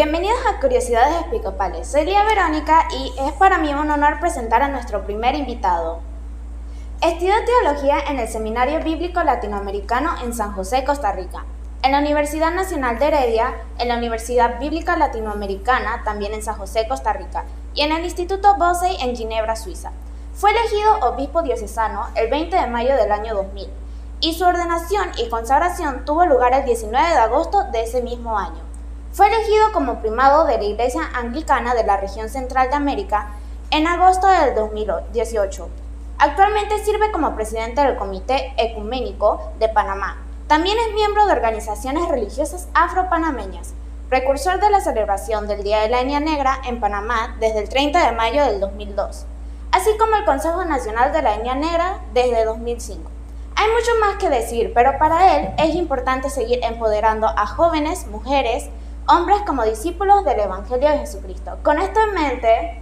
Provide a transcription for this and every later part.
Bienvenidos a Curiosidades Episcopales. Soy Lía Verónica y es para mí un honor presentar a nuestro primer invitado. Estudió teología en el Seminario Bíblico Latinoamericano en San José, Costa Rica, en la Universidad Nacional de Heredia, en la Universidad Bíblica Latinoamericana, también en San José, Costa Rica, y en el Instituto Bosey en Ginebra, Suiza. Fue elegido obispo diocesano el 20 de mayo del año 2000 y su ordenación y consagración tuvo lugar el 19 de agosto de ese mismo año. Fue elegido como primado de la Iglesia Anglicana de la región central de América en agosto del 2018. Actualmente sirve como presidente del Comité Ecuménico de Panamá. También es miembro de organizaciones religiosas afropanameñas, precursor de la celebración del Día de la Etnia Negra en Panamá desde el 30 de mayo del 2002, así como el Consejo Nacional de la Etnia Negra desde 2005. Hay mucho más que decir, pero para él es importante seguir empoderando a jóvenes, mujeres, hombres como discípulos del Evangelio de Jesucristo. Con esto en mente,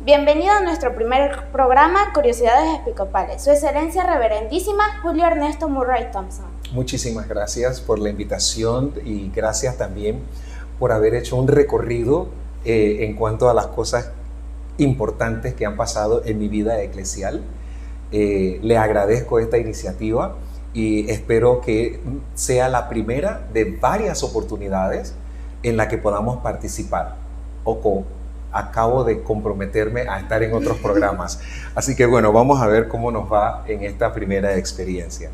bienvenido a nuestro primer programa Curiosidades Episcopales, Su Excelencia Reverendísima Julio Ernesto Murray Thompson. Muchísimas gracias por la invitación y gracias también por haber hecho un recorrido en cuanto a las cosas importantes que han pasado en mi vida eclesial. Le agradezco esta iniciativa y espero que sea la primera de varias oportunidades en la que podamos participar. Acabo de comprometerme a estar en otros programas. Así que bueno, vamos a ver cómo nos va en esta primera experiencia.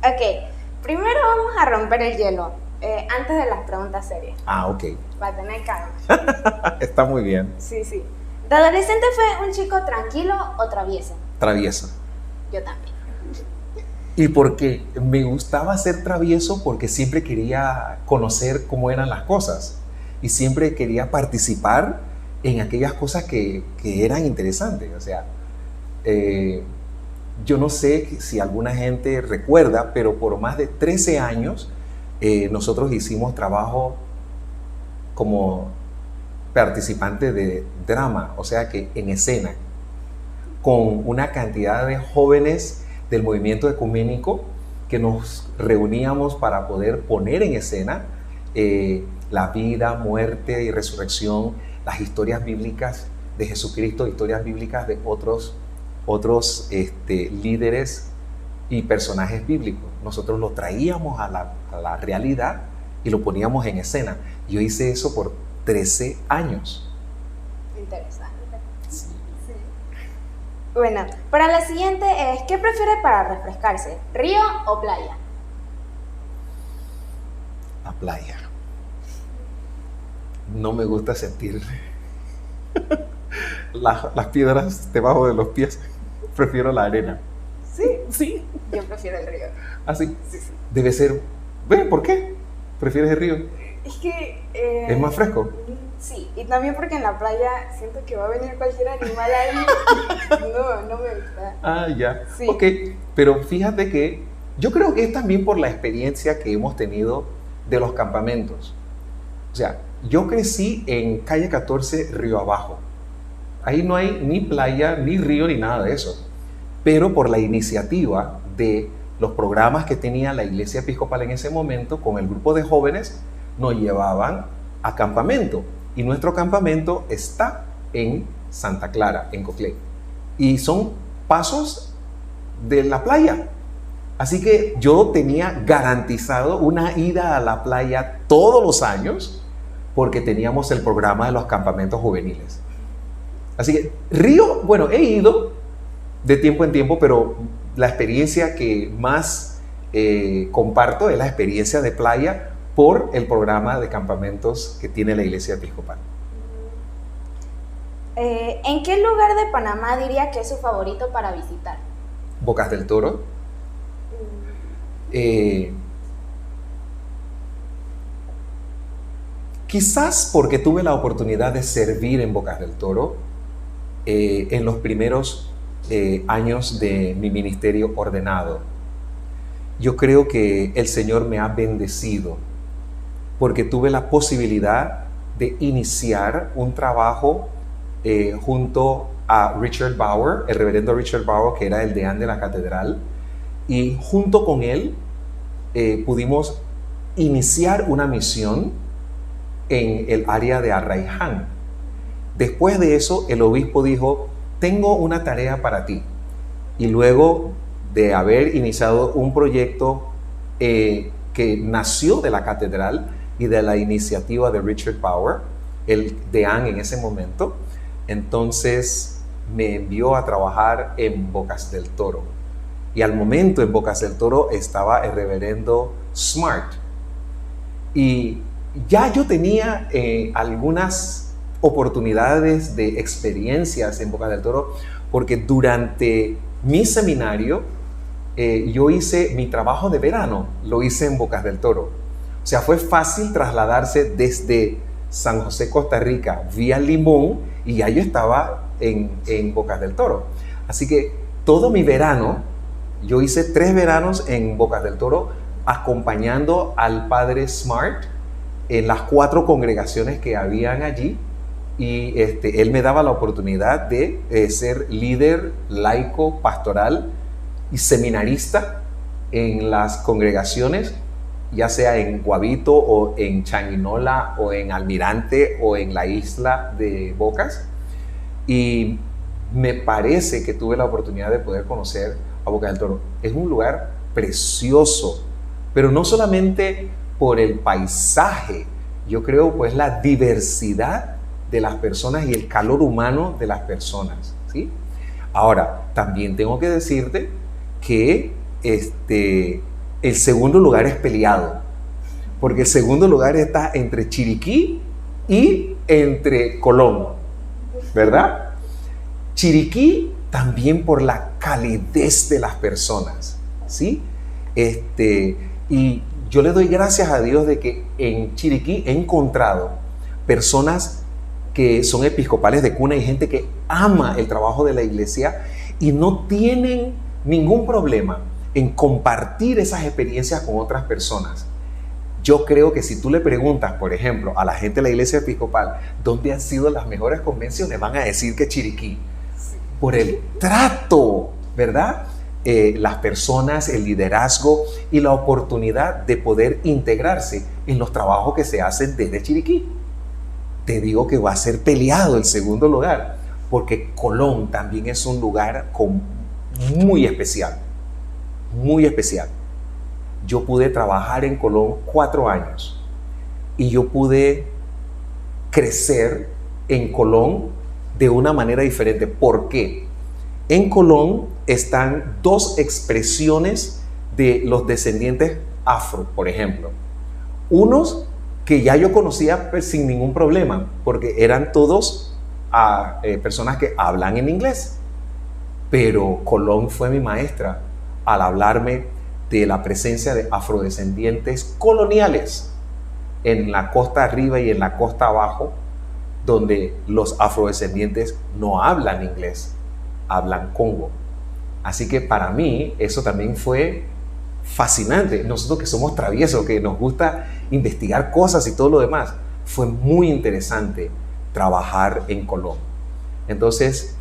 Ok, primero vamos a romper el hielo, antes de las preguntas serias. Ok. Para tener calma. Está muy bien. Sí. ¿De adolescente fue un chico tranquilo o travieso? Travieso. Yo también. Y porque me gustaba ser travieso porque siempre quería conocer cómo eran las cosas y siempre quería participar en aquellas cosas que eran interesantes. O sea, yo no sé si alguna gente recuerda, pero por más de 13 años nosotros hicimos trabajo como participante de drama, o sea que en escena, con una cantidad de jóvenes del movimiento ecuménico que nos reuníamos para poder poner en escena la vida, muerte y resurrección, las historias bíblicas de Jesucristo, historias bíblicas de otros líderes y personajes bíblicos. Nosotros lo traíamos a la realidad y lo poníamos en escena. Yo hice eso por 13 años. Interesante. Sí. Bueno, para la siguiente es, ¿qué prefiere para refrescarse? ¿Río o playa? La playa. No me gusta sentir las piedras debajo de los pies. Prefiero la arena. Sí. Yo prefiero el río. ¿Ah, sí? Sí. Debe ser... Bueno, ¿por qué prefieres el río? Es que... ¿Es más fresco? Sí, y también porque en la playa siento que va a venir cualquier animal ahí. No me gusta. Ya. Sí. Ok, pero fíjate que yo creo que es también por la experiencia que hemos tenido de los campamentos. O sea, yo crecí en calle 14, Río Abajo. Ahí no hay ni playa, ni río, ni nada de eso. Pero por la iniciativa de los programas que tenía la Iglesia Episcopal en ese momento, con el grupo de jóvenes, nos llevaban a campamento. Y nuestro campamento está en Santa Clara, en Coclé. Y son pasos de la playa. Así que yo tenía garantizado una ida a la playa todos los años porque teníamos el programa de los campamentos juveniles. Así que río, bueno, he ido de tiempo en tiempo, pero la experiencia que más comparto es la experiencia de playa por el programa de campamentos que tiene la Iglesia Episcopal. ¿En qué lugar de Panamá diría que es su favorito para visitar? Bocas del Toro. Quizás porque tuve la oportunidad de servir en Bocas del Toro en los primeros años de mi ministerio ordenado. Yo creo que el Señor me ha bendecido porque tuve la posibilidad de iniciar un trabajo junto a Richard Bauer, el reverendo Richard Bauer, que era el deán de la catedral, y junto con él pudimos iniciar una misión en el área de Arraiján. Después de eso, el obispo dijo, tengo una tarea para ti. Y luego de haber iniciado un proyecto que nació de la catedral y de la iniciativa de Richard Power, el deán en ese momento, entonces me envió a trabajar en Bocas del Toro. Y al momento en Bocas del Toro estaba el reverendo Smart. Y ya yo tenía algunas oportunidades de experiencias en Bocas del Toro, porque durante mi seminario yo hice mi trabajo de verano, lo hice en Bocas del Toro. O sea, fue fácil trasladarse desde San José, Costa Rica, vía Limón, y ya yo estaba en Bocas del Toro. Así que todo mi verano, yo hice 3 veranos en Bocas del Toro, acompañando al padre Smart en las 4 congregaciones que habían allí, y él me daba la oportunidad de ser líder laico, pastoral y seminarista en las congregaciones, ya sea en Guavito o en Changuinola o en Almirante o en la isla de Bocas. Y me parece que tuve la oportunidad de poder conocer a Bocas del Toro. Es un lugar precioso, pero no solamente por el paisaje, yo creo pues la diversidad de las personas y el calor humano de las personas, ¿sí? Ahora, también tengo que decirte que el segundo lugar es peleado, porque el segundo lugar está entre Chiriquí y entre Colón, ¿verdad? Chiriquí también por la calidez de las personas, ¿sí? Y yo le doy gracias a Dios de que en Chiriquí he encontrado personas que son episcopales de cuna y gente que ama el trabajo de la iglesia y no tienen ningún problema en compartir esas experiencias con otras personas. Yo creo que si tú le preguntas, por ejemplo, a la gente de la iglesia episcopal, ¿dónde han sido las mejores convenciones? Van a decir que Chiriquí. Por el trato, ¿verdad? Las personas, el liderazgo y la oportunidad de poder integrarse en los trabajos que se hacen desde Chiriquí. Te digo que va a ser peleado el segundo lugar, porque Colón también es un lugar muy especial, muy especial. Yo pude trabajar en Colón 4 años y yo pude crecer en Colón de una manera diferente. ¿Por qué? En Colón están 2 expresiones de los descendientes afro, por ejemplo. Unos que ya yo conocía pues, sin ningún problema, porque eran todos personas que hablan en inglés. Pero Colón fue mi maestra al hablarme de la presencia de afrodescendientes coloniales en la costa arriba y en la costa abajo, donde los afrodescendientes no hablan inglés, hablan congo. Así que para mí eso también fue fascinante. Nosotros que somos traviesos, que nos gusta investigar cosas y todo lo demás, fue muy interesante trabajar en Colón. Entonces,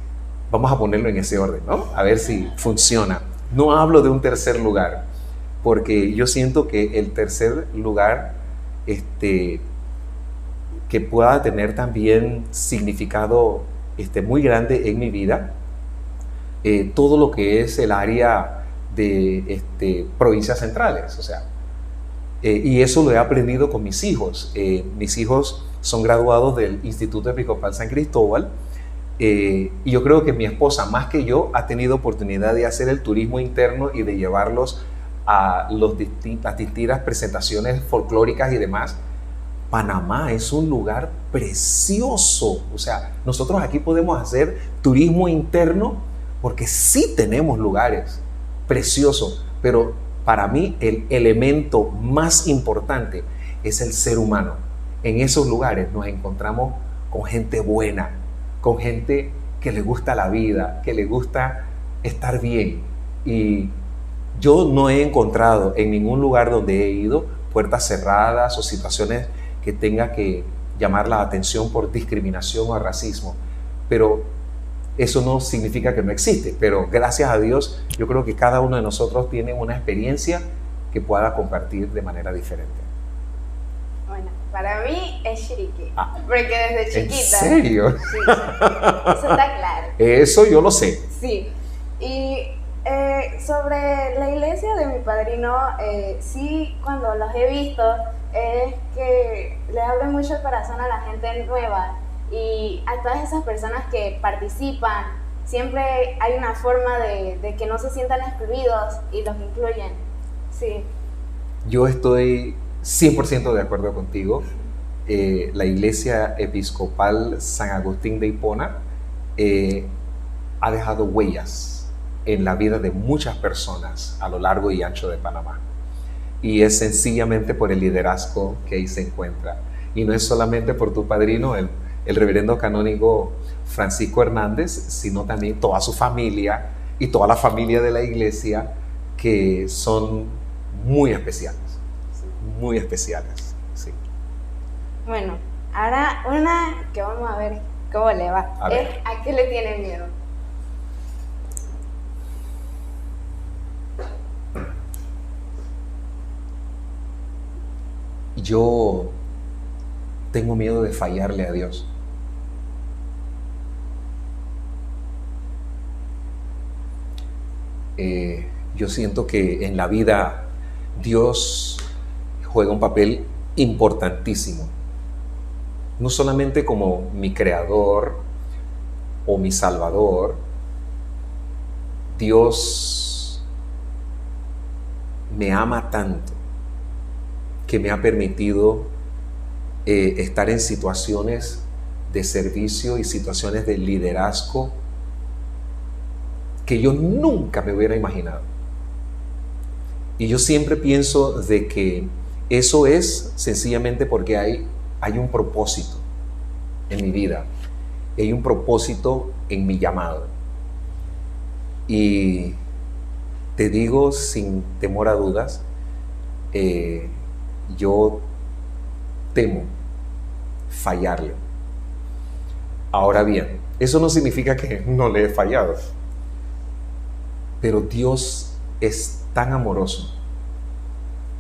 vamos a ponerlo en ese orden, ¿no? A ver si funciona. No hablo de un tercer lugar, porque yo siento que el tercer lugar que pueda tener también significado muy grande en mi vida, todo lo que es el área de provincias centrales, o sea, y eso lo he aprendido con mis hijos. Mis hijos son graduados del Instituto Episcopal San Cristóbal, y yo creo que mi esposa, más que yo, ha tenido oportunidad de hacer el turismo interno y de llevarlos a las distintas presentaciones folclóricas y demás. Panamá es un lugar precioso, o sea, nosotros aquí podemos hacer turismo interno porque sí tenemos lugares preciosos, pero para mí el elemento más importante es el ser humano. En esos lugares nos encontramos con gente buena, con gente que le gusta la vida, que le gusta estar bien. Y yo no he encontrado en ningún lugar donde he ido puertas cerradas o situaciones que tenga que llamar la atención por discriminación o racismo. Pero eso no significa que no existe. Pero gracias a Dios, yo creo que cada uno de nosotros tiene una experiencia que pueda compartir de manera diferente. Bueno, para mí es Chiriquí, Ah, porque desde chiquita... ¿en serio? Sí, eso está claro. Eso yo lo sé. Sí, y sobre la iglesia de mi padrino, sí, cuando los he visto, es que le abre mucho el corazón a la gente nueva y a todas esas personas que participan. Siempre hay una forma de que no se sientan excluidos y los incluyen. Sí. Yo estoy 100% de acuerdo contigo. La Iglesia Episcopal San Agustín de Hipona ha dejado huellas en la vida de muchas personas a lo largo y ancho de Panamá. Y es sencillamente por el liderazgo que ahí se encuentra. Y no es solamente por tu padrino, el reverendo canónigo Francisco Hernández, sino también toda su familia y toda la familia de la iglesia, que son muy especiales. Muy especiales, sí. Bueno, ahora una que vamos a ver cómo le va. A ver. ¿A qué le tiene miedo? Yo tengo miedo de fallarle a Dios. Yo siento que en la vida Dios juega un papel importantísimo. No solamente como mi creador o mi salvador. Dios me ama tanto que me ha permitido estar en situaciones de servicio y situaciones de liderazgo que yo nunca me hubiera imaginado. Y yo siempre pienso de que eso es sencillamente porque hay un propósito en mi vida, y hay un propósito en mi llamado. Y te digo sin temor a dudas, yo temo fallarle. Ahora bien, eso no significa que no le he fallado, pero Dios es tan amoroso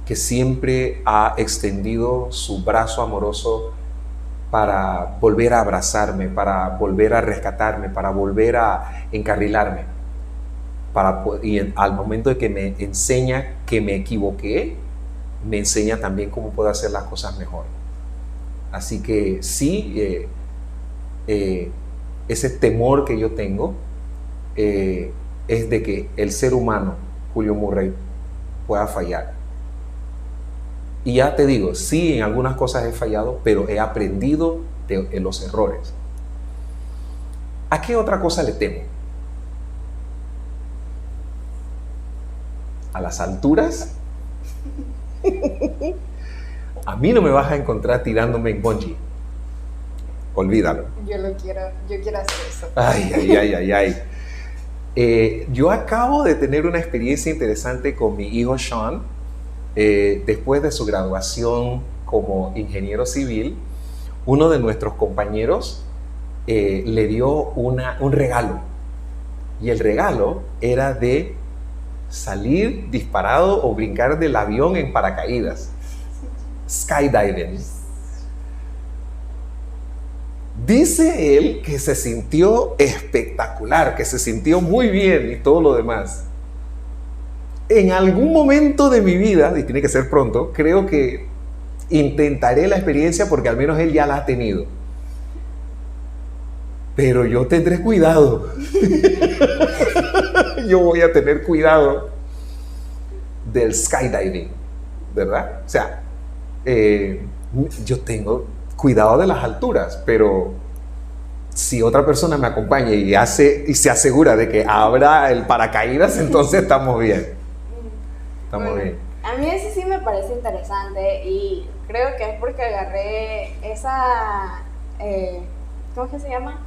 que siempre ha extendido su brazo amoroso para volver a abrazarme, para volver a rescatarme, para volver a encarrilarme, y al momento de que me enseña que me equivoqué, me enseña también cómo puedo hacer las cosas mejor. Así que sí, ese temor que yo tengo es de que el ser humano, Julio Murray, pueda fallar. Y ya te digo, sí, en algunas cosas he fallado, pero he aprendido de los errores. ¿A qué otra cosa le temo? ¿A las alturas? A mí no me vas a encontrar tirándome en bungee. Olvídalo. Yo quiero hacer eso. Ay. Yo acabo de tener una experiencia interesante con mi hijo Sean. Después de su graduación como ingeniero civil, uno de nuestros compañeros le dio un regalo. Y el regalo era de salir disparado o brincar del avión en paracaídas. Skydiving. Dice él que se sintió espectacular, que se sintió muy bien y todo lo demás. En algún momento de mi vida, y tiene que ser pronto, creo que intentaré la experiencia porque al menos él ya la ha tenido. Pero yo tendré cuidado. Yo voy a tener cuidado del skydiving, ¿verdad? O sea, yo tengo cuidado de las alturas, pero si otra persona me acompaña y se asegura de que abra el paracaídas, entonces estamos bien. Estamos bien. A mí ese sí me parece interesante y creo que es porque agarré esa, ¿cómo es que se llama?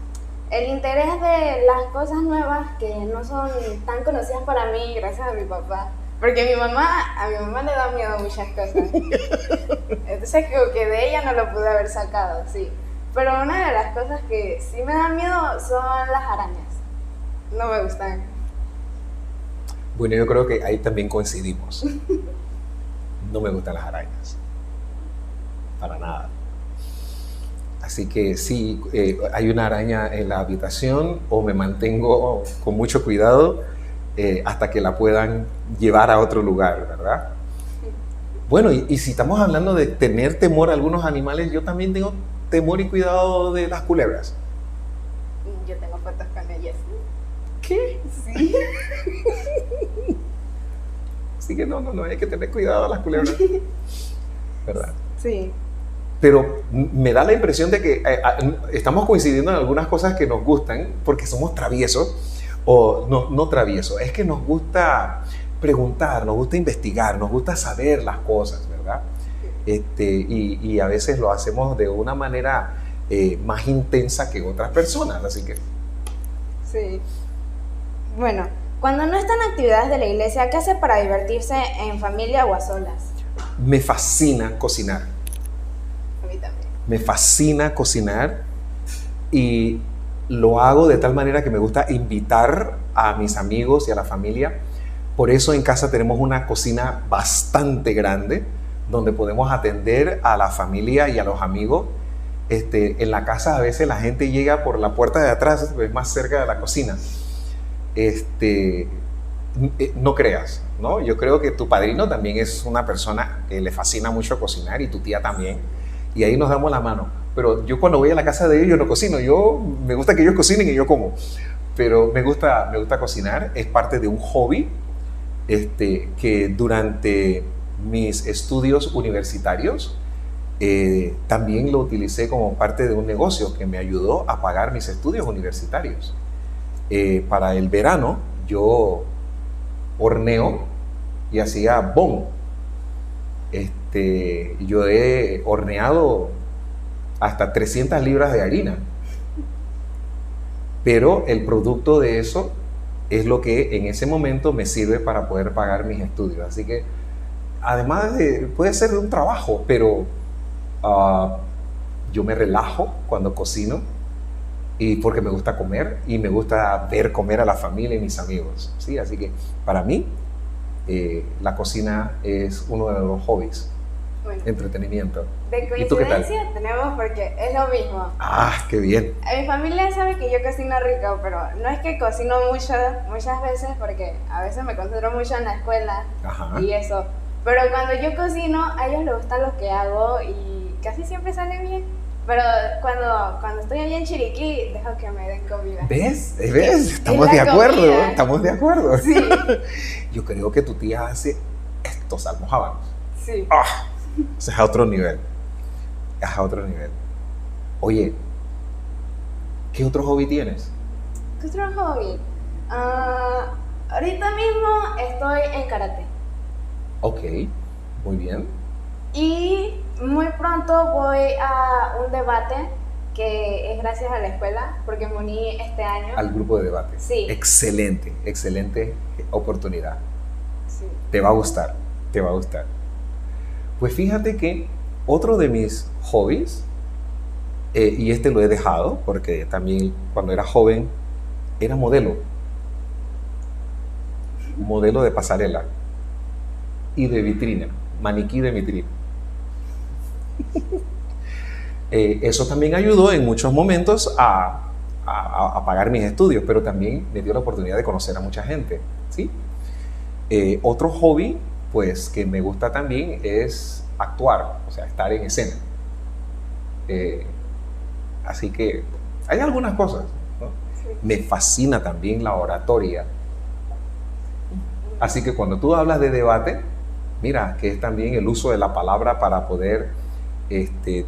El interés de las cosas nuevas que no son tan conocidas para mí gracias a mi papá. Porque a mi mamá le da miedo a muchas cosas. Entonces creo que de ella no lo pude haber sacado, sí. Pero una de las cosas que sí me dan miedo son las arañas. No me gustan. Bueno, yo creo que ahí también coincidimos. No me gustan las arañas. para nada. Así que si hay una araña en la habitación, o me mantengo con mucho cuidado hasta que la puedan llevar a otro lugar, ¿verdad? Bueno, y si estamos hablando de tener temor a algunos animales, yo también tengo temor y cuidado de las culebras. Yo tengo fotos con ellas. ¿Qué? Sí. Así que no, hay que tener cuidado a las culebras, ¿verdad? Sí. Pero me da la impresión de que estamos coincidiendo en algunas cosas que nos gustan porque somos traviesos, o no traviesos, es que nos gusta preguntar, nos gusta investigar, nos gusta saber las cosas, ¿verdad? Y a veces lo hacemos de una manera más intensa que otras personas, así que... Sí. Bueno, cuando no están en actividades de la iglesia, ¿qué hace para divertirse en familia o a solas? Me fascina cocinar. A mí también. Me fascina cocinar y lo hago de tal manera que me gusta invitar a mis amigos y a la familia. Por eso en casa tenemos una cocina bastante grande donde podemos atender a la familia y a los amigos. En la casa a veces la gente llega por la puerta de atrás, es más cerca de la cocina. No creas, ¿no? Yo creo que tu padrino también es una persona que le fascina mucho cocinar, y tu tía también. Y ahí nos damos la mano. Pero yo cuando voy a la casa de ellos, yo no cocino. Me gusta que ellos cocinen y yo como. Pero me gusta cocinar. Es parte de un hobby que durante mis estudios universitarios también lo utilicé como parte de un negocio que me ayudó a pagar mis estudios universitarios. Para el verano yo horneo y hacía bon. Yo he horneado hasta 300 libras de harina, pero el producto de eso es lo que en ese momento me sirve para poder pagar mis estudios. Así que además puede ser de un trabajo, pero yo me relajo cuando cocino, y porque me gusta comer y me gusta ver comer a la familia y mis amigos, ¿sí? Así que para mí la cocina es uno de los hobbies. Bueno, entretenimiento. De coincidencia tenemos, porque es lo mismo. Ah, qué bien. Mi familia sabe que yo cocino rico, pero no es que cocino muchas veces, porque a veces me concentro mucho en la escuela. Ajá. Y eso. Pero cuando yo cocino, a ellos les gusta lo que hago y casi siempre sale bien. Pero cuando estoy allá en Chiriquí, dejo que me den comida. ¿Ves? Estamos de acuerdo. Comida. Estamos de acuerdo. Sí. Yo creo que tu tía hace estos almojábanos. Sí. ¡Ah! Eso es a otro nivel. Es a otro nivel. Oye, ¿qué otro hobby tienes? ¿Qué otro hobby? Ahorita mismo estoy en karate. Ok, muy bien. Y muy pronto voy a un debate que es gracias a la escuela, porque me uní este año. Al grupo de debate. Sí. Excelente oportunidad. Sí. Te va a gustar. Pues fíjate que otro de mis hobbies, y lo he dejado porque también cuando era joven era modelo de pasarela y de vitrina, maniquí de vitrina. Eso también ayudó en muchos momentos a pagar mis estudios, pero también me dio la oportunidad de conocer a mucha gente, ¿sí? Otro hobby, pues, que me gusta también es actuar, o sea, estar en escena. Así que hay algunas cosas, ¿no? Sí. Me fascina también la oratoria. Así que cuando tú hablas de debate, mira, que es también el uso de la palabra para poder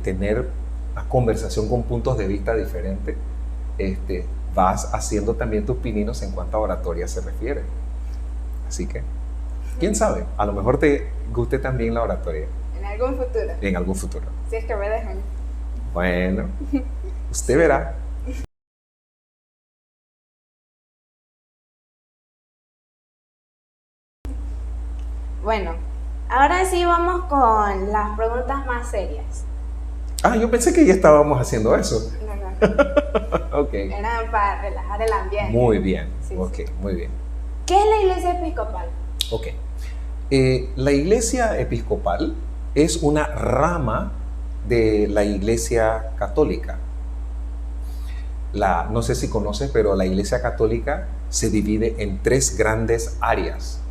tener una conversación con puntos de vista diferentes, vas haciendo también tus pininos en cuanto a oratoria se refiere. Así que, ¿quién sabe? A lo mejor te guste también la oratoria. En algún futuro. En algún futuro. Si es que me dejan. Bueno, usted verá. Bueno, ahora sí vamos con las preguntas más serias. Ah, yo pensé que ya estábamos haciendo eso. No. Ok. Eran para relajar el ambiente. Muy bien, sí, ok, sí. Muy bien. ¿Qué es la Iglesia Episcopal? Ok. La Iglesia Episcopal es una rama de la Iglesia Católica. No sé si conoces, pero la Iglesia Católica se divide en 3 grandes áreas.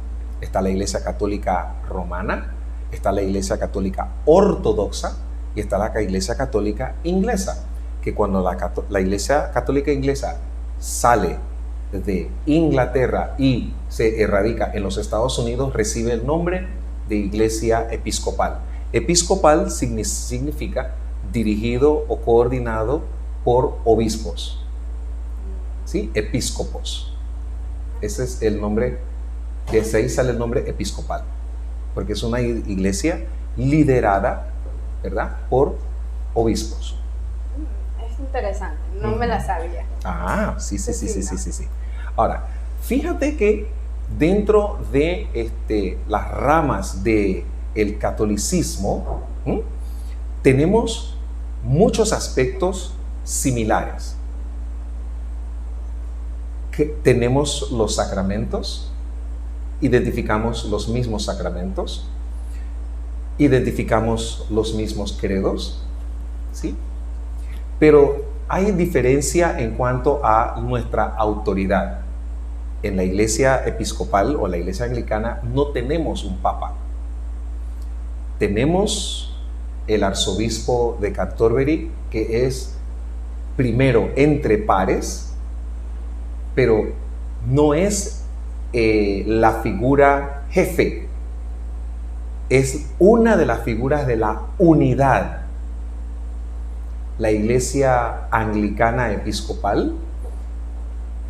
Está la Iglesia Católica Romana, está la Iglesia Católica Ortodoxa y está la Iglesia Católica Inglesa, que cuando la Iglesia Católica Inglesa sale de Inglaterra y se erradica en los Estados Unidos, recibe el nombre de Iglesia Episcopal. Episcopal significa dirigido o coordinado por obispos, ¿sí? Episcopos. Ese es el nombre, desde ahí sale el nombre episcopal, porque es una iglesia liderada, ¿verdad?, por obispos. Es interesante, no me la sabía. Ah, sí. Ahora, fíjate que dentro de las ramas del catolicismo, tenemos muchos aspectos similares. Tenemos los sacramentos, identificamos los mismos sacramentos, identificamos los mismos credos, ¿sí? Pero hay diferencia en cuanto a nuestra autoridad. En la iglesia episcopal o la iglesia anglicana no tenemos un papa. Tenemos el arzobispo de Canterbury, que es primero entre pares, pero no es la figura jefe. Es una de las figuras de la unidad. La iglesia anglicana episcopal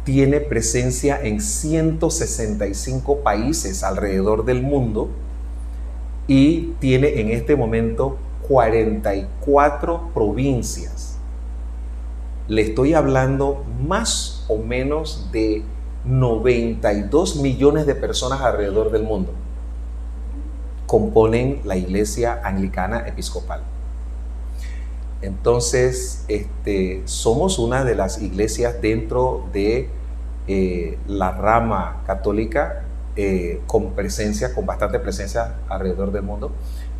tiene presencia en 165 países alrededor del mundo y tiene en este momento 44 provincias. Le estoy hablando más o menos de 92 millones de personas alrededor del mundo componen la iglesia anglicana episcopal. Entonces, somos una de las iglesias dentro de la rama católica con bastante presencia alrededor del mundo.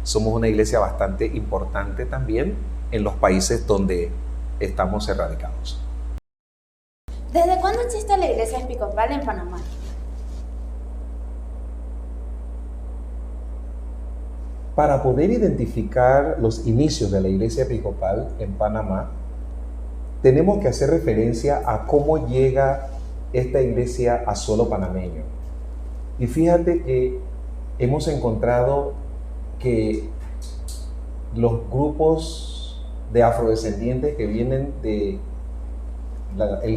Somos una iglesia bastante importante también en los países donde estamos erradicados. ¿Desde cuándo existe la iglesia episcopal en Panamá? Para poder identificar los inicios de la iglesia episcopal en Panamá, tenemos que hacer referencia a cómo llega esta iglesia a suelo panameño. Y fíjate que hemos encontrado que los grupos de afrodescendientes que vienen del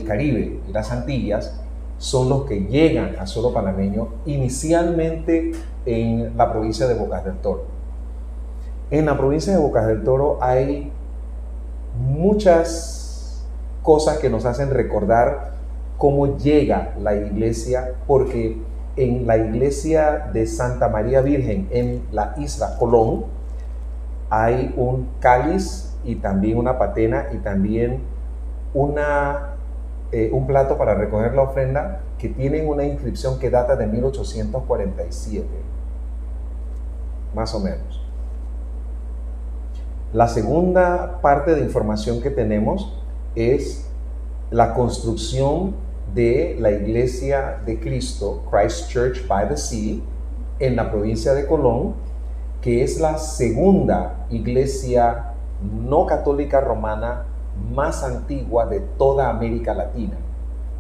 Caribe y las Antillas son los que llegan a suelo panameño inicialmente en la provincia de Bocas del Toro. En la provincia de Bocas del Toro hay muchas cosas que nos hacen recordar cómo llega la iglesia, porque en la iglesia de Santa María Virgen en la isla Colón hay un cáliz y también una patena y también un plato para recoger la ofrenda que tienen una inscripción que data de 1847, más o menos. La segunda parte de información que tenemos es la construcción de la Iglesia de Cristo, Christ Church by the Sea, en la provincia de Colón, que es la segunda iglesia no católica romana más antigua de toda América Latina.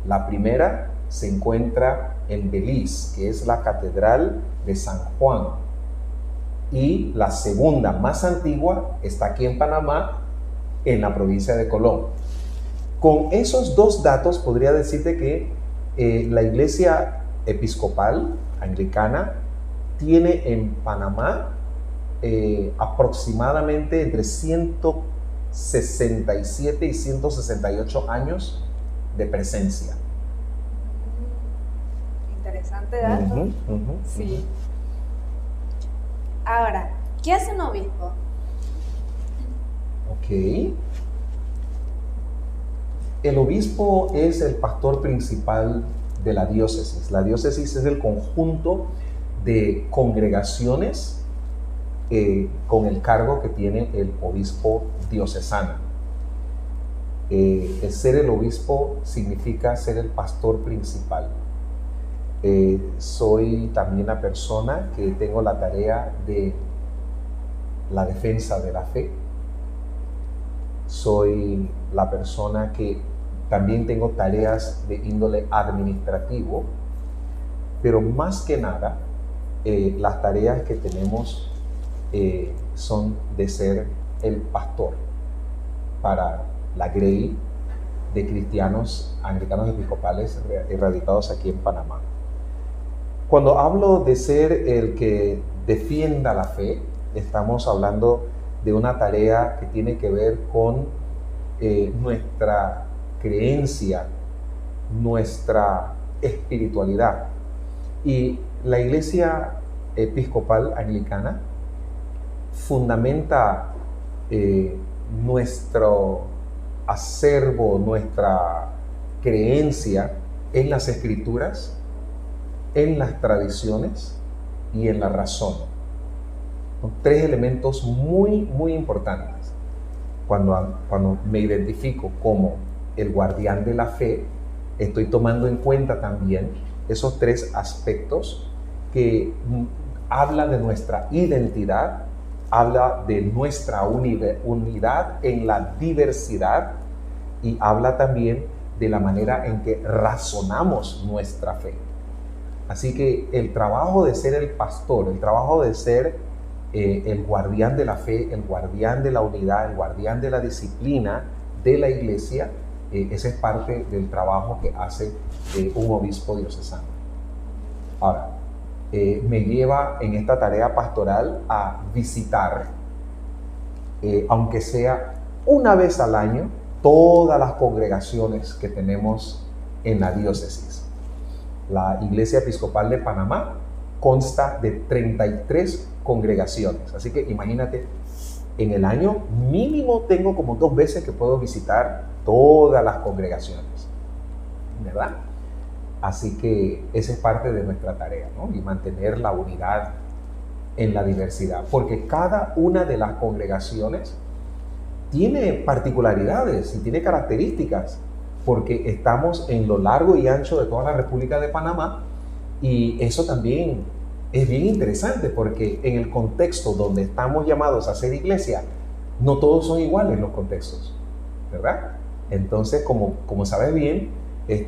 La primera se encuentra en Belice, que es la Catedral de San Juan. Y la segunda más antigua está aquí en Panamá, en la provincia de Colón. Con esos dos datos podría decirte que la iglesia episcopal anglicana tiene en Panamá aproximadamente entre 167 y 168 años de presencia. Interesante dato. Sí. Ahora, ¿qué hace un obispo? Ok. El obispo es el pastor principal de la diócesis. La diócesis es el conjunto de congregaciones con el cargo que tiene el obispo diocesano. El ser el obispo significa ser el pastor principal. Soy también la persona que tengo la tarea de la defensa de la fe. Soy la persona que también tengo tareas de índole administrativo, pero más que nada, las tareas que tenemos son de ser el pastor para la Grey de cristianos anglicanos episcopales radicados aquí en Panamá. Cuando hablo de ser el que defienda la fe, estamos hablando de una tarea que tiene que ver con nuestra creencia, nuestra espiritualidad. Y la Iglesia Episcopal Anglicana fundamenta nuestro acervo, nuestra creencia en las Escrituras, en las tradiciones y en la razón. Son tres elementos muy, muy importantes. Cuando me identifico como el guardián de la fe, estoy tomando en cuenta también esos tres aspectos que hablan de nuestra identidad, habla de nuestra unidad en la diversidad y habla también de la manera en que razonamos nuestra fe. Así que el trabajo de ser el pastor, el trabajo de ser el guardián de la fe, el guardián de la unidad, el guardián de la disciplina de la iglesia, ese es parte del trabajo que hace un obispo diocesano. Ahora, me lleva en esta tarea pastoral a visitar, aunque sea una vez al año, todas las congregaciones que tenemos en la diócesis. La Iglesia Episcopal de Panamá consta de 33 congregaciones, así que imagínate, en el año mínimo tengo como 2 veces que puedo visitar todas las congregaciones, ¿verdad? Así que esa es parte de nuestra tarea, ¿no? Y mantener la unidad en la diversidad, porque cada una de las congregaciones tiene particularidades y tiene características, porque estamos en lo largo y ancho de toda la República de Panamá, y eso también es bien interesante, porque en el contexto donde estamos llamados a ser iglesia, no todos son iguales los contextos, ¿verdad? Entonces, como sabes bien,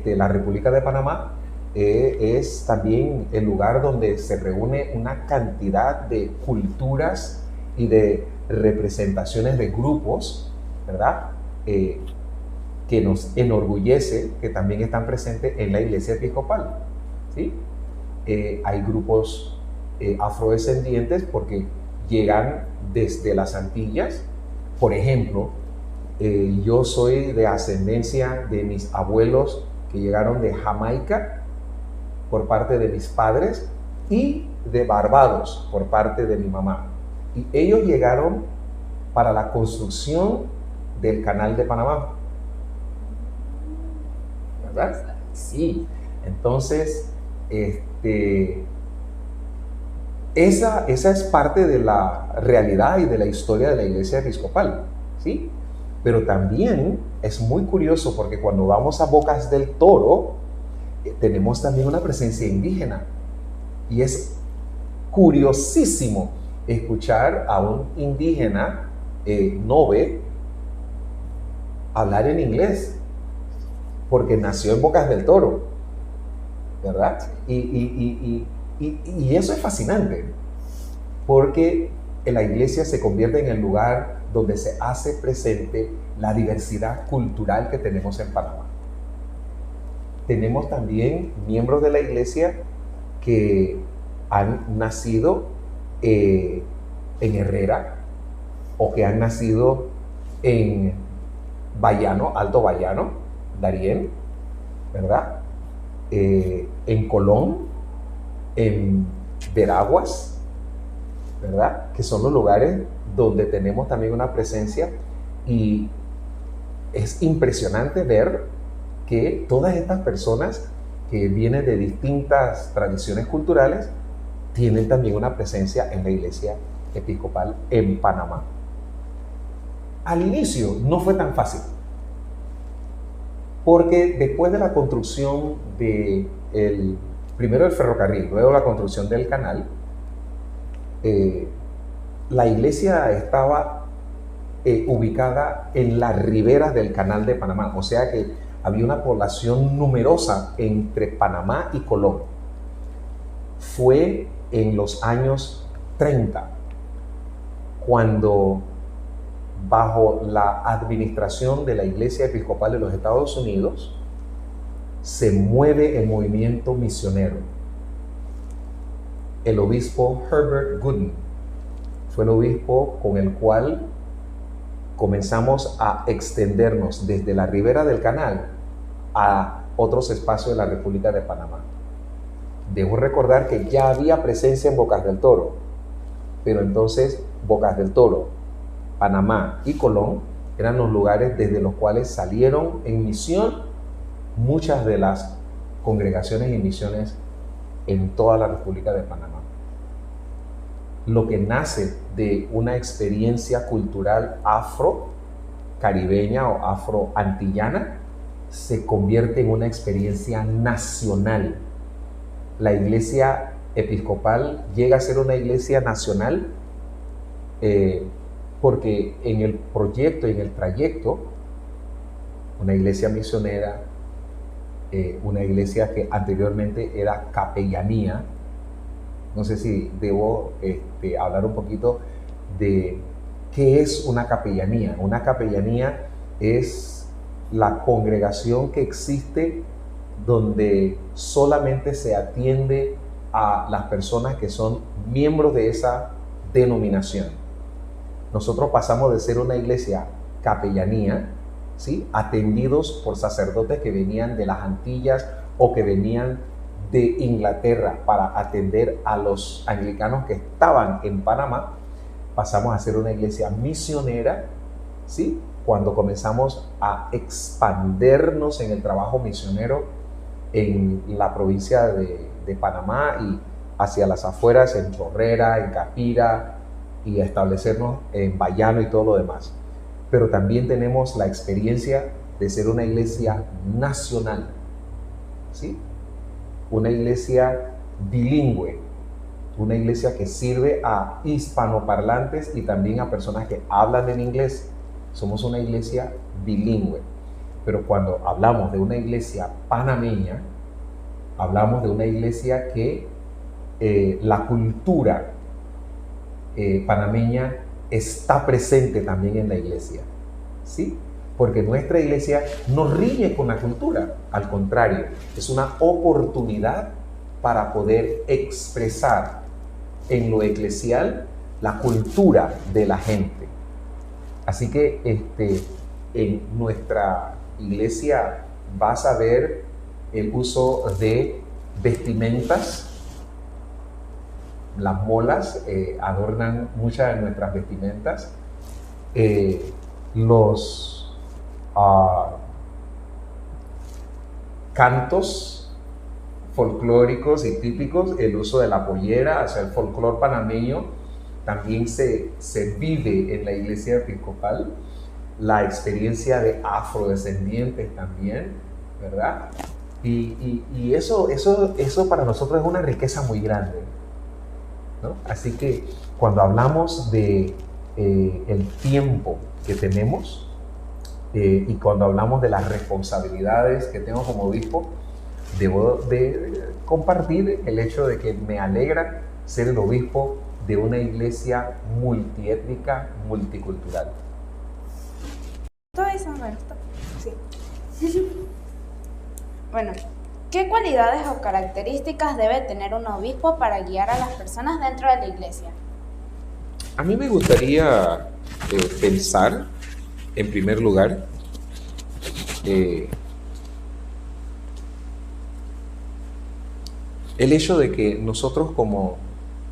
la República de Panamá es también el lugar donde se reúne una cantidad de culturas y de representaciones de grupos, ¿verdad? Que nos enorgullece que también están presentes en la Iglesia Episcopal, ¿sí? Hay grupos afrodescendientes porque llegan desde las Antillas. Por ejemplo, yo soy de ascendencia de mis abuelos que llegaron de Jamaica por parte de mis padres y de Barbados por parte de mi mamá. Y ellos llegaron para la construcción del Canal de Panamá, ¿verdad? Sí. Entonces, esa es parte de la realidad y de la historia de la Iglesia Episcopal, ¿sí? Pero también es muy curioso porque cuando vamos a Bocas del Toro, tenemos también una presencia indígena. Y es curiosísimo escuchar a un indígena nobe hablar en inglés, porque nació en Bocas del Toro, ¿verdad? Y eso es fascinante, porque la iglesia se convierte en el lugar donde se hace presente la diversidad cultural que tenemos en Panamá. Tenemos también miembros de la iglesia que han nacido en Herrera o que han nacido en Bayano, Alto Bayano, Darién, ¿verdad? En Colón, en Veraguas, ¿verdad? Que son los lugares donde tenemos también una presencia, y es impresionante ver que todas estas personas que vienen de distintas tradiciones culturales tienen también una presencia en la Iglesia episcopal en Panamá. Al inicio no fue tan fácil, porque después de la construcción primero el ferrocarril, luego la construcción del canal, la iglesia estaba ubicada en las riberas del canal de Panamá, o sea que había una población numerosa entre Panamá y Colón. Fue en los años 30 cuando, bajo la administración de la Iglesia Episcopal de los Estados Unidos, se mueve el movimiento misionero. El obispo Herbert Gooden fue el obispo con el cual comenzamos a extendernos desde la ribera del canal a otros espacios de la República de Panamá. Debo recordar que ya había presencia en Bocas del Toro, pero entonces Bocas del Toro, Panamá y Colón eran los lugares desde los cuales salieron en misión muchas de las congregaciones y misiones en toda la República de Panamá. Lo que nace de una experiencia cultural afro-caribeña o afro-antillana se convierte en una experiencia nacional. La iglesia episcopal llega a ser una iglesia nacional porque en el proyecto, en el trayecto, una iglesia misionera, una iglesia que anteriormente era capellanía. No sé si debo hablar un poquito de qué es una capellanía. Una capellanía es la congregación que existe donde solamente se atiende a las personas que son miembros de esa denominación. Nosotros pasamos de ser una iglesia capellanía, ¿sí?, atendidos por sacerdotes que venían de las Antillas o que venían de Inglaterra para atender a los anglicanos que estaban en Panamá, pasamos a ser una iglesia misionera, ¿sí?, cuando comenzamos a expandernos en el trabajo misionero en la provincia de Panamá y hacia las afueras, en Chorrera, en Capira, y a establecernos en Bayano y todo lo demás. Pero también tenemos la experiencia de ser una iglesia nacional, ¿sí?, una iglesia bilingüe, una iglesia que sirve a hispanoparlantes y también a personas que hablan en inglés. Somos una iglesia bilingüe. Pero cuando hablamos de una iglesia panameña, hablamos de una iglesia que la cultura panameña está presente también en la iglesia, ¿sí? Porque nuestra iglesia no riñe con la cultura, al contrario, es una oportunidad para poder expresar en lo eclesial la cultura de la gente. Así que en nuestra iglesia vas a ver el uso de vestimentas. Las molas adornan muchas de nuestras vestimentas. Los cantos folclóricos y típicos, el uso de la pollera, o sea, el folclor panameño también se vive en la iglesia episcopal. La experiencia de afrodescendientes también, ¿verdad? Y eso para nosotros es una riqueza muy grande, ¿no? Así que cuando hablamos de el tiempo que tenemos y cuando hablamos de las responsabilidades que tengo como obispo, debo de compartir el hecho de que me alegra ser el obispo de una iglesia multiétnica, multicultural. Todo eso, bueno, sí. Bueno, ¿qué cualidades o características debe tener un obispo para guiar a las personas dentro de la iglesia? A mí me gustaría pensar, en primer lugar, el hecho de que nosotros como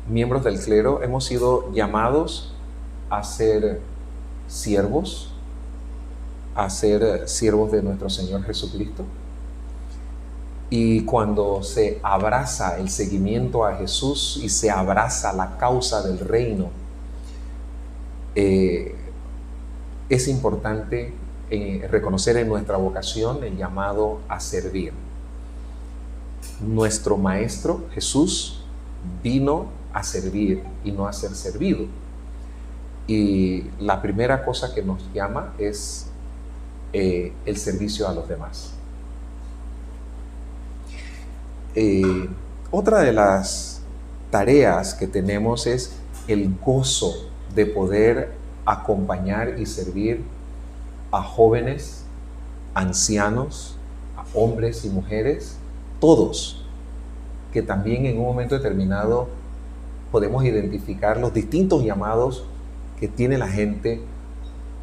miembros del clero hemos sido llamados a ser siervos, de nuestro Señor Jesucristo. Y cuando se abraza el seguimiento a Jesús y se abraza la causa del reino, es importante reconocer en nuestra vocación el llamado a servir. Nuestro Maestro Jesús vino a servir y no a ser servido. Y la primera cosa que nos llama es el servicio a los demás. Otra de las tareas que tenemos es el gozo de poder acompañar y servir a jóvenes, ancianos, a hombres y mujeres, todos, que también en un momento determinado podemos identificar los distintos llamados que tiene la gente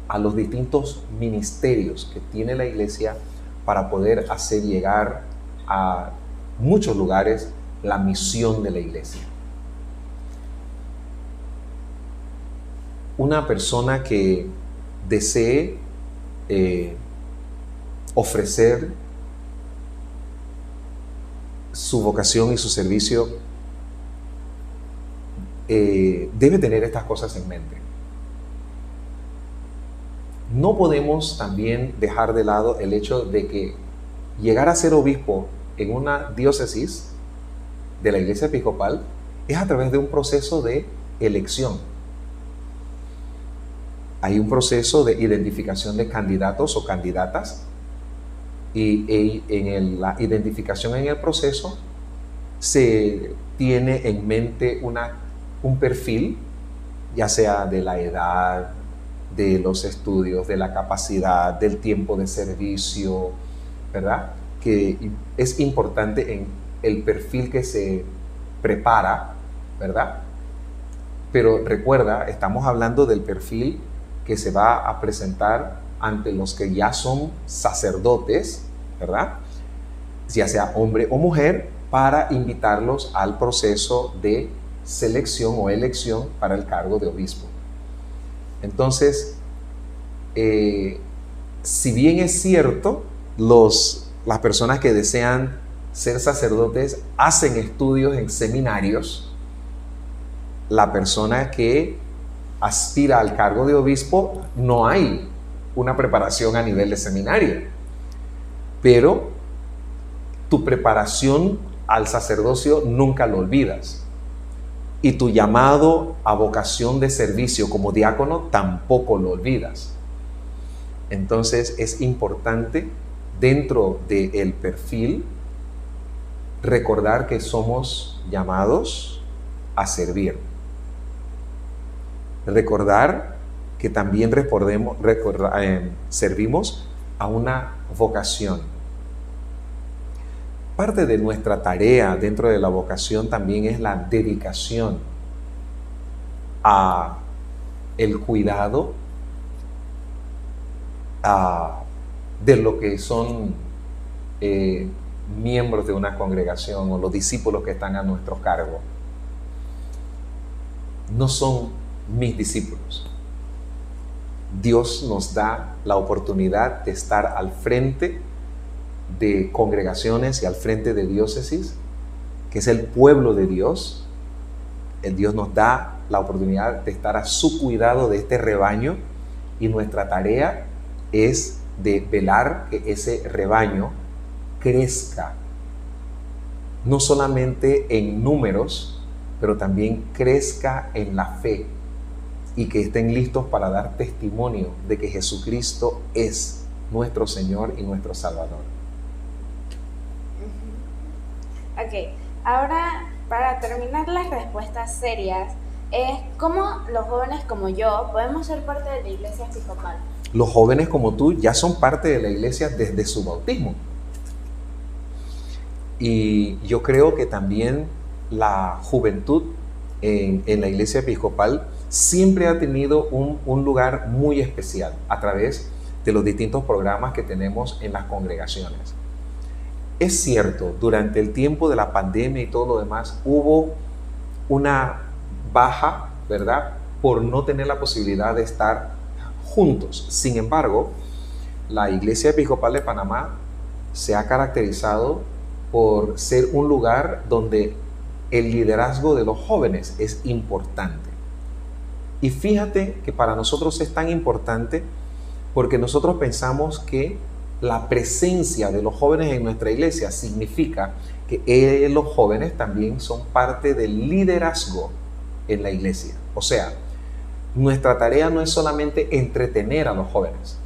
a los distintos ministerios que tiene la iglesia para poder hacer llegar a muchos lugares la misión de la iglesia. Una persona que desee ofrecer su vocación y su servicio debe tener estas cosas en mente. No podemos también dejar de lado el hecho de que llegar a ser obispo en una diócesis de la Iglesia Episcopal es a través de un proceso de elección. Hay un proceso de identificación de candidatos o candidatas y en la identificación en el proceso se tiene en mente un perfil, ya sea de la edad, de los estudios, de la capacidad, del tiempo de servicio, ¿verdad? Que es importante en el perfil que se prepara, ¿verdad? Pero recuerda, estamos hablando del perfil que se va a presentar ante los que ya son sacerdotes, ¿verdad? Ya sea hombre o mujer, para invitarlos al proceso de selección o elección para el cargo de obispo. Entonces, si bien es cierto, las personas que desean ser sacerdotes hacen estudios en seminarios, la persona que aspira al cargo de obispo no hay una preparación a nivel de seminario, pero tu preparación al sacerdocio nunca lo olvidas. Y tu llamado a vocación de servicio como diácono tampoco lo olvidas. Entonces es importante dentro del perfil recordar que somos llamados a servir. Recordar que también servimos a una vocación. Parte de nuestra tarea dentro de la vocación también es la dedicación a el cuidado de lo que son miembros de una congregación o los discípulos que están a nuestro cargo. No son mis discípulos. Dios nos da la oportunidad de estar al frente de congregaciones y al frente de diócesis, que es el pueblo de Dios. El Dios nos da la oportunidad de estar a su cuidado de este rebaño y nuestra tarea es de velar que ese rebaño crezca, no solamente en números, pero también crezca en la fe y que estén listos para dar testimonio de que Jesucristo es nuestro Señor y nuestro Salvador. Ok, ahora para terminar las respuestas serias, ¿cómo los jóvenes como yo podemos ser parte de la Iglesia Episcopal? Los jóvenes como tú ya son parte de la iglesia desde su bautismo. Y yo creo que también la juventud en la iglesia episcopal siempre ha tenido un lugar muy especial a través de los distintos programas que tenemos en las congregaciones. Es cierto, durante el tiempo de la pandemia y todo lo demás, hubo una baja, ¿verdad?, por no tener la posibilidad de estar juntos. Sin embargo, la Iglesia Episcopal de Panamá se ha caracterizado por ser un lugar donde el liderazgo de los jóvenes es importante. Y fíjate que para nosotros es tan importante porque nosotros pensamos que la presencia de los jóvenes en nuestra iglesia significa que los jóvenes también son parte del liderazgo en la iglesia. O sea, nuestra tarea no es solamente entretener a los jóvenes.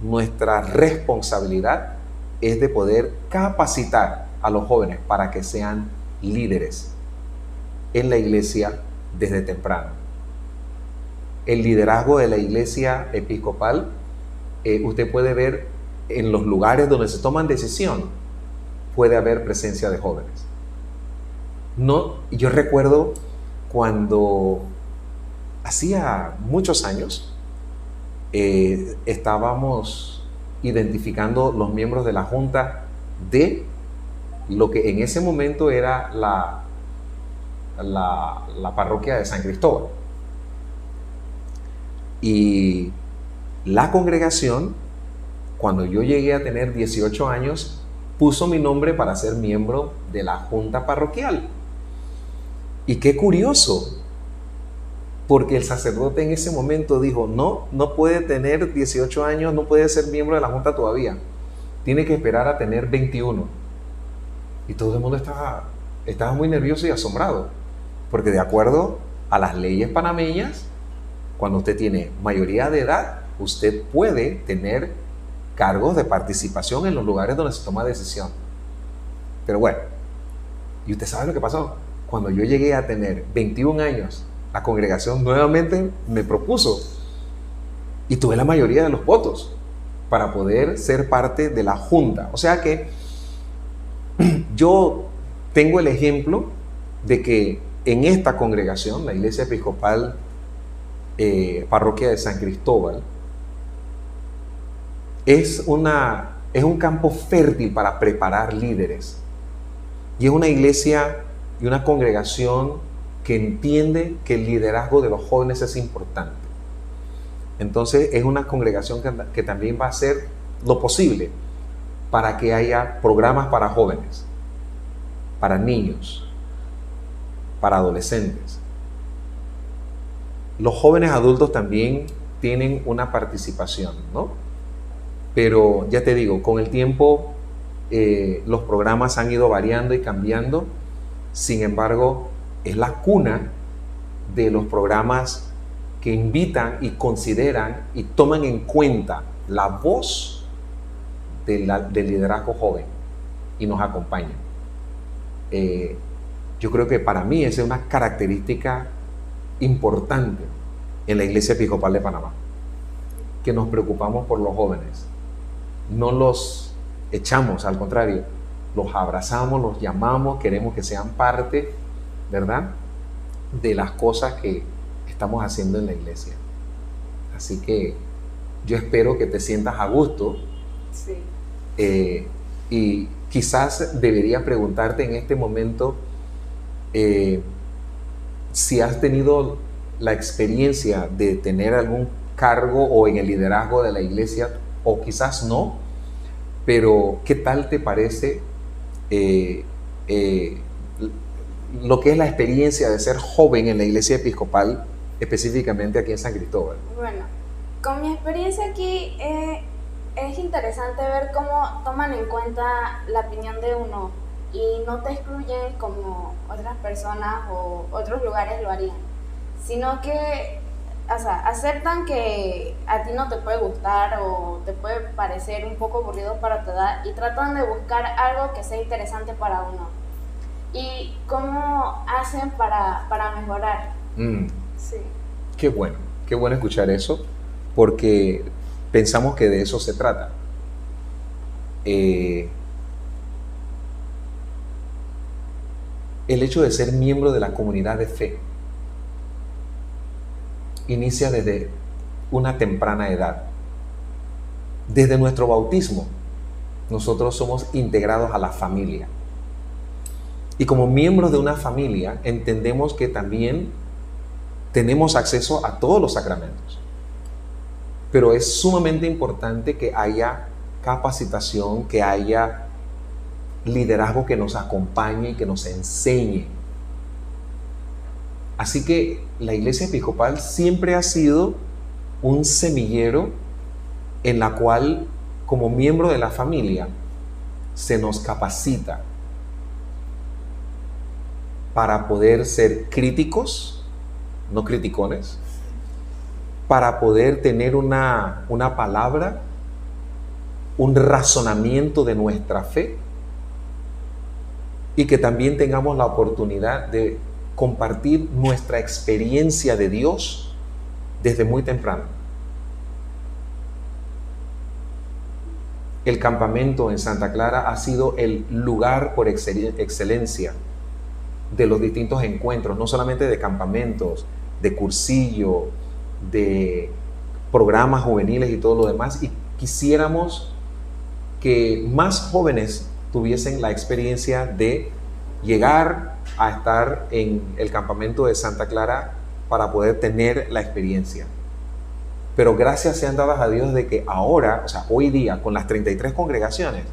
Nuestra responsabilidad es de poder capacitar a los jóvenes para que sean líderes en la iglesia desde temprano. El liderazgo de la iglesia episcopal, usted puede ver en los lugares donde se toman decisiones, puede haber presencia de jóvenes. No, yo recuerdo cuando hacía muchos años estábamos identificando los miembros de la junta de lo que en ese momento era la parroquia de San Cristóbal. Y la congregación, cuando yo llegué a tener 18 años, puso mi nombre para ser miembro de la junta parroquial. Y qué curioso, porque el sacerdote en ese momento dijo, no puede tener 18 años, no puede ser miembro de la junta todavía, tiene que esperar a tener 21. Y todo el mundo estaba muy nervioso y asombrado, porque de acuerdo a las leyes panameñas, cuando usted tiene mayoría de edad, usted puede tener cargos de participación en los lugares donde se toma decisión. Pero bueno, ¿y usted sabe lo que pasó? Cuando yo llegué a tener 21 años, la congregación nuevamente me propuso y tuve la mayoría de los votos para poder ser parte de la junta. O sea que yo tengo el ejemplo de que en esta congregación, la Iglesia Episcopal Parroquia de San Cristóbal, es un campo fértil para preparar líderes. Y es una iglesia y una congregación que entiende que el liderazgo de los jóvenes es importante. Entonces es una congregación que también va a hacer lo posible para que haya programas para jóvenes, para niños, para adolescentes. Los jóvenes adultos también tienen una participación, ¿no? Pero ya te digo, con el tiempo los programas han ido variando y cambiando. Sin embargo, es la cuna de los programas que invitan y consideran y toman en cuenta la voz del liderazgo joven y nos acompañan. Yo creo que para mí esa es una característica importante en la Iglesia Episcopal de Panamá, que nos preocupamos por los jóvenes. No los echamos, al contrario, los abrazamos, los llamamos, queremos que sean parte, ¿verdad?, de las cosas que estamos haciendo en la iglesia. Así que yo espero que te sientas a gusto. Sí. Y quizás debería preguntarte en este momento si has tenido la experiencia de tener algún cargo o en el liderazgo de la iglesia, o quizás no, pero ¿qué tal te parece lo que es la experiencia de ser joven en la iglesia episcopal, específicamente aquí en San Cristóbal? Bueno, con mi experiencia aquí es interesante ver cómo toman en cuenta la opinión de uno y no te excluyen como otras personas o otros lugares lo harían, sino que, o sea, aceptan que a ti no te puede gustar o te puede parecer un poco aburrido para tu edad y tratan de buscar algo que sea interesante para uno. ¿Y cómo hacen para mejorar? Sí. Qué bueno escuchar eso, porque pensamos que de eso se trata. El hecho de ser miembro de la comunidad de fe inicia desde una temprana edad. Desde nuestro bautismo, nosotros somos integrados a la familia. Y como miembros de una familia, entendemos que también tenemos acceso a todos los sacramentos. Pero es sumamente importante que haya capacitación, que haya liderazgo que nos acompañe y que nos enseñe Así que la Iglesia Episcopal siempre ha sido un semillero en la cual, como miembro de la familia, se nos capacita para poder ser críticos, no criticones, para poder tener una palabra, un razonamiento de nuestra fe, y que también tengamos la oportunidad de compartir nuestra experiencia de Dios desde muy temprano. El campamento en Santa Clara ha sido el lugar por excelencia de los distintos encuentros, no solamente de campamentos, de cursillo, de programas juveniles y todo lo demás, y quisiéramos que más jóvenes tuviesen la experiencia de llegar a estar en el campamento de Santa Clara para poder tener la experiencia. Pero gracias sean dadas a Dios de que ahora, o sea, hoy día, con las 33 congregaciones,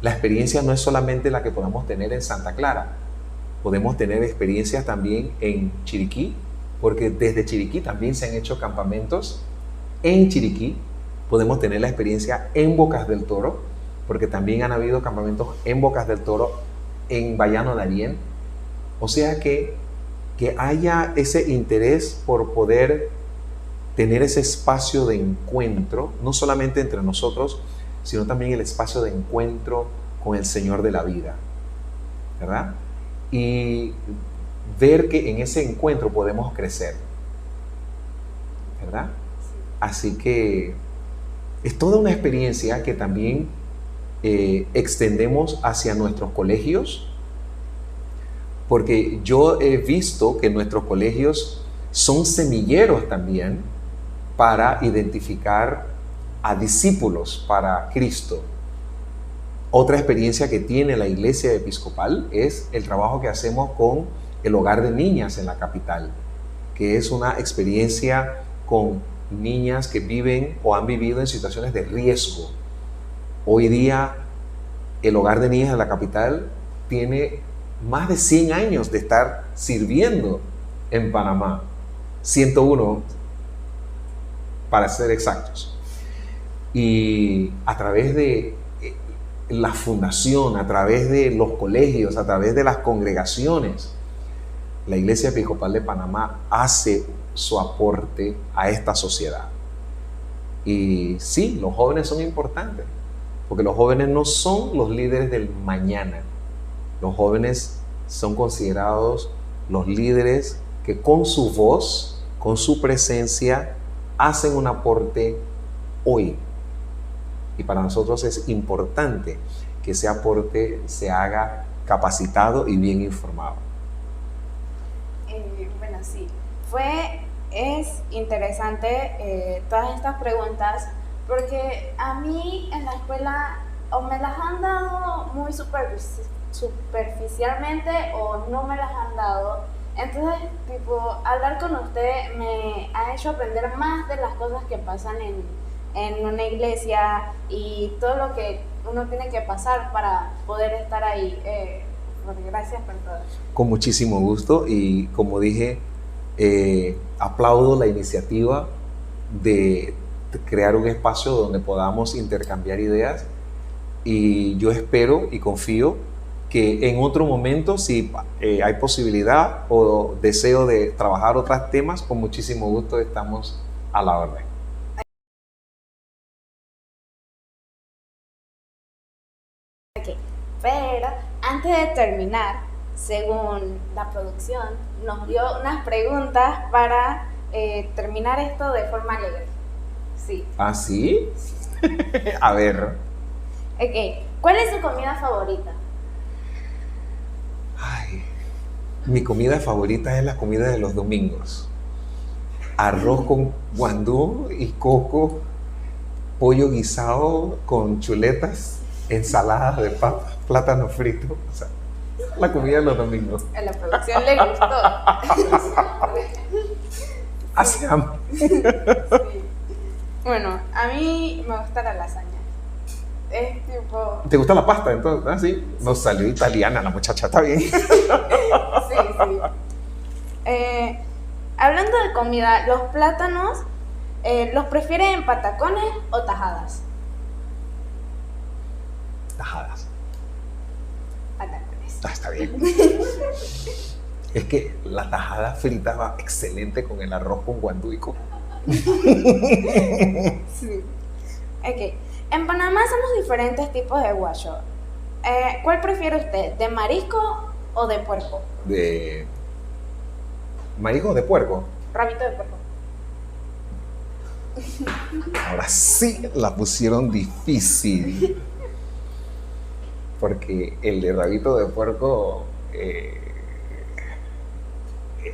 la experiencia no es solamente la que podamos tener en Santa Clara. Podemos tener experiencias también en Chiriquí, porque desde Chiriquí también se han hecho campamentos en Chiriquí. Podemos tener la experiencia en Bocas del Toro, porque también han habido campamentos en Bocas del Toro, en Bayano Darién. O sea que haya ese interés por poder tener ese espacio de encuentro, no solamente entre nosotros, sino también el espacio de encuentro con el Señor de la vida, ¿verdad? Y ver que en ese encuentro podemos crecer, ¿verdad? Así que es toda una experiencia que también extendemos hacia nuestros colegios, porque yo he visto que nuestros colegios son semilleros también para identificar a discípulos para Cristo. Otra experiencia que tiene la Iglesia Episcopal es el trabajo que hacemos con el hogar de niñas en la capital, que es una experiencia con niñas que viven o han vivido en situaciones de riesgo. Hoy día el hogar de niñas en la capital tiene más de 100 años de estar sirviendo en Panamá, 101 para ser exactos. Y a través de la fundación, a través de los colegios, a través de las congregaciones, la Iglesia Episcopal de Panamá hace su aporte a esta sociedad. Y sí, los jóvenes son importantes, porque los jóvenes no son los líderes del mañana. Los jóvenes son considerados los líderes que con su voz, con su presencia, hacen un aporte hoy. Y para nosotros es importante que ese aporte se haga capacitado y bien informado. Bueno, sí. Es interesante todas estas preguntas, porque a mí en la escuela o me las han dado muy superficialmente o no me las han dado. Entonces, hablar con usted me ha hecho aprender más de las cosas que pasan en una iglesia y todo lo que uno tiene que pasar para poder estar ahí. Gracias por todo. Con muchísimo gusto, y como dije, aplaudo la iniciativa de crear un espacio donde podamos intercambiar ideas, y yo espero y confío que en otro momento, si hay posibilidad o deseo de trabajar otros temas, con muchísimo gusto estamos a la orden. Okay. Pero antes de terminar, según la producción, nos dio unas preguntas para terminar esto de forma alegre. Sí. ¿Ah, sí? A ver. Ok. ¿Cuál es su comida favorita? Ay, mi comida favorita es la comida de los domingos. Arroz con guandú y coco, pollo guisado con chuletas, ensalada de papa, plátano frito. O sea, la comida de los domingos. A la producción le gustó. Hace hambre. Sí. Bueno, a mí me gusta la lasaña. Es tipo... ¿Te gusta la pasta entonces? ¿Ah, sí? Nos salió italiana la muchacha, está bien. Sí. Hablando de comida, ¿los plátanos los prefieren en patacones o tajadas? Tajadas. Patacones. Está bien. Es que la tajada frita va excelente con el arroz con guanduico. Sí. Ok. En Panamá hacemos diferentes tipos de guayo. ¿Cuál prefiere usted? ¿De marisco o de puerco? De marisco de puerco. Rabito de puerco. Ahora sí la pusieron difícil. Porque el de rabito de puerco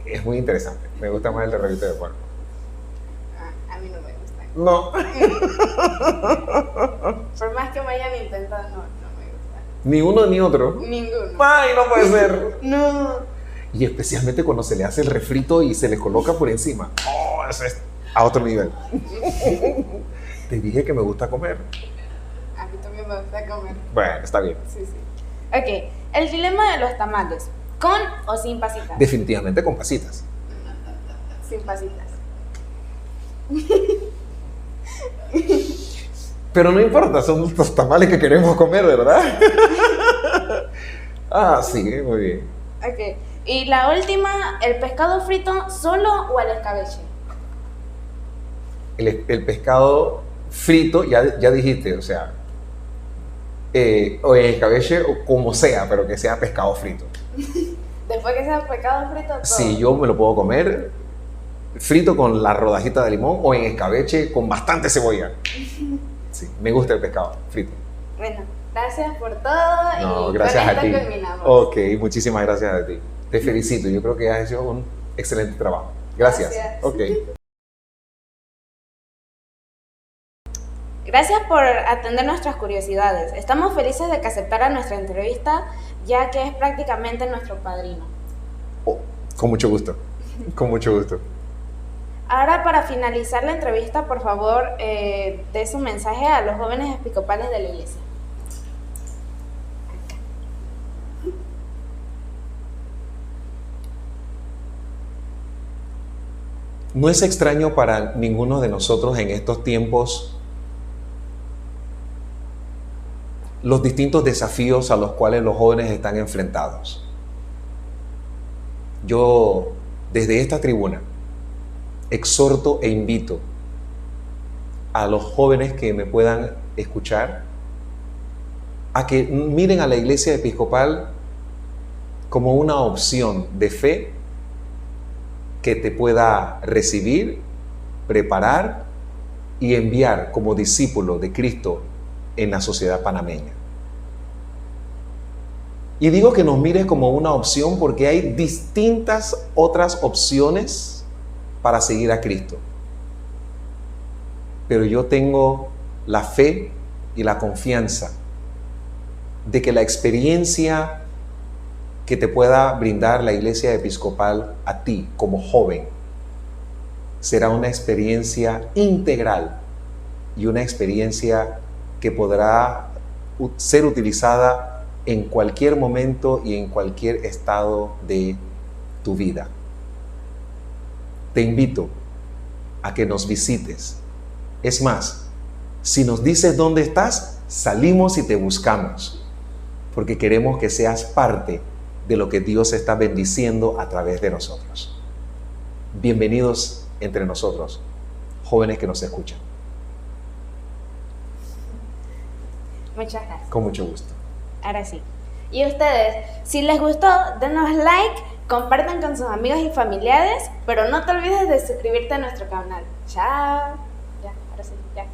es muy interesante. Me gusta más el de rabito de puerco. A mí no me gusta. No. Por más que me hayan intentado, no me gusta. Ni uno ni otro. Ninguno. ¡Ay, no puede ser! No. Y especialmente cuando se le hace el refrito y se le coloca por encima. ¡Oh! Eso es a otro nivel. Te dije que me gusta comer. A mí también me gusta comer. Bueno, está bien. Sí. Ok. El dilema de los tamales. ¿Con o sin pasitas? Definitivamente con pasitas. Sin pasitas. Pero no importa, son los tamales que queremos comer, ¿verdad? Ah, sí, muy bien. Ok. Y la última, ¿el pescado frito solo o al escabeche? El pescado frito, ya dijiste, o sea, o en escabeche o como sea, pero que sea pescado frito. Después que sea pescado frito, todo. Sí, yo me lo puedo comer frito con la rodajita de limón o en escabeche con bastante cebolla. Sí, me gusta el pescado frito. Bueno, gracias por todo. No, y gracias con a ti. esto terminamos. Ok, muchísimas gracias a ti. Te felicito, yo creo que has hecho un excelente trabajo. Gracias. Ok. Gracias por atender nuestras curiosidades. Estamos felices de que aceptara nuestra entrevista, ya que es prácticamente nuestro padrino. Oh, con mucho gusto. Con mucho gusto. Ahora, para finalizar la entrevista, por favor, dé su mensaje a los jóvenes episcopales de la iglesia. No es extraño para ninguno de nosotros en estos tiempos los distintos desafíos a los cuales los jóvenes están enfrentados. Yo, desde esta tribuna, exhorto e invito a los jóvenes que me puedan escuchar a que miren a la iglesia episcopal como una opción de fe que te pueda recibir, preparar y enviar como discípulo de Cristo en la sociedad panameña. Y digo que nos mires como una opción porque hay distintas otras opciones para seguir a Cristo. Pero yo tengo la fe y la confianza de que la experiencia que te pueda brindar la iglesia episcopal a ti como joven será una experiencia integral y una experiencia que podrá ser utilizada en cualquier momento y en cualquier estado de tu vida. Te invito a que nos visites. Es más, si nos dices dónde estás, salimos y te buscamos, porque queremos que seas parte de lo que Dios está bendiciendo a través de nosotros. Bienvenidos entre nosotros, jóvenes que nos escuchan. Muchas gracias. Con mucho gusto. Ahora sí. Y ustedes, si les gustó, denos like, compartan con sus amigos y familiares, pero no te olvides de suscribirte a nuestro canal. Chao. Ya, ahora sí, ya.